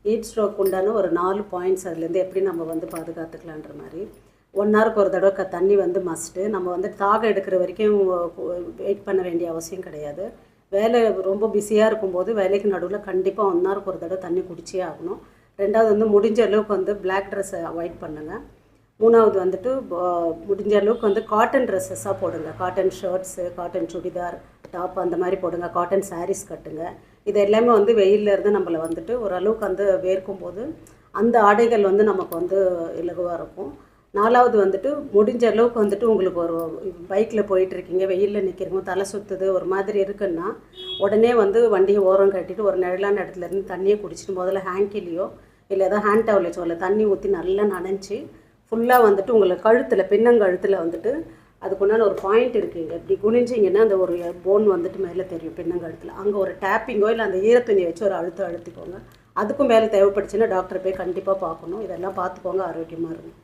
Heat stroke உண்டான ஒரு 4 points அதுலேருந்து எப்படி நம்ம வந்து பாதுகாத்துக்கலான்ற மாதிரி. 1 ஹவருக்கு ஒரு தடவை தண்ணி வந்து மஸ்ட்டு. நம்ம வந்து தாகம் எடுக்கிற வரைக்கும் வெயிட் பண்ண வேண்டிய அவசியம் கிடையாது. வேலை ரொம்ப பிஸியாக இருக்கும்போது வேலைக்கு நடுவில் கண்டிப்பாக 1 ஹவருக்கு ஒரு தடவை தண்ணி குடிச்சே ஆகணும். 2வது வந்து முடிஞ்ச அளவுக்கு வந்து பிளாக் ட்ரெஸ்ஸை அவாய்ட் பண்ணுங்கள். 3வது வந்துட்டு முடிஞ்ச அளவுக்கு வந்து காட்டன் ட்ரெஸ்ஸஸாக போடுங்க. Cotton shirts, cotton churidar top அந்த மாதிரி போடுங்க. காட்டன் சாரீஸ் கட்டுங்க. இது எல்லாமே வந்து வெயிலில் இருந்து நம்மளை வந்துட்டு ஓரளவுக்கு வந்து வேர்க்கும் போது அந்த ஆடைகள் வந்து நமக்கு வந்து இலகுவாக இருக்கும். 4வது வந்துட்டு முடிஞ்ச அளவுக்கு வந்துட்டு உங்களுக்கு ஒரு பைக்கில் போயிட்டுருக்கீங்க, வெயிலில் நிற்கிறீங்க, தலை சுற்றுது, ஒரு மாதிரி இருக்குன்னா உடனே வந்து வண்டியை ஓரம் கட்டிட்டு ஒரு நிழலான இடத்துல இருந்து தண்ணியை குடிச்சிட்டு முதல்ல ஹேங்கிலேயோ இல்லை ஏதோ ஹேண்ட் டவல் வச்சோ தண்ணி ஊற்றி நல்லா நனைஞ்சி ஃபுல்லாக வந்துட்டு உங்களுக்கு கழுத்தில் பின்னங்கழுத்தில் வந்துட்டு அதுக்குண்டான ஒரு பாயிண்ட் இருக்குங்க. இப்படி குனிஞ்சிங்கன்னா அந்த ஒரு போன் வந்துட்டு மேலே தெரியும் பின்னங்கழுத்தில். அங்கே ஒரு டேப்பிங்கோ இல்லை அந்த ஈரத்துணியை வச்சு ஒரு அழுத்திக்கோங்க. அதுக்கும் மேலே தேவைப்படுச்சுன்னா டாக்டரை போய் கண்டிப்பாக பார்க்கணும். இதெல்லாம் பார்த்துக்கோங்க, ஆரோக்கியமாக இருக்கும்.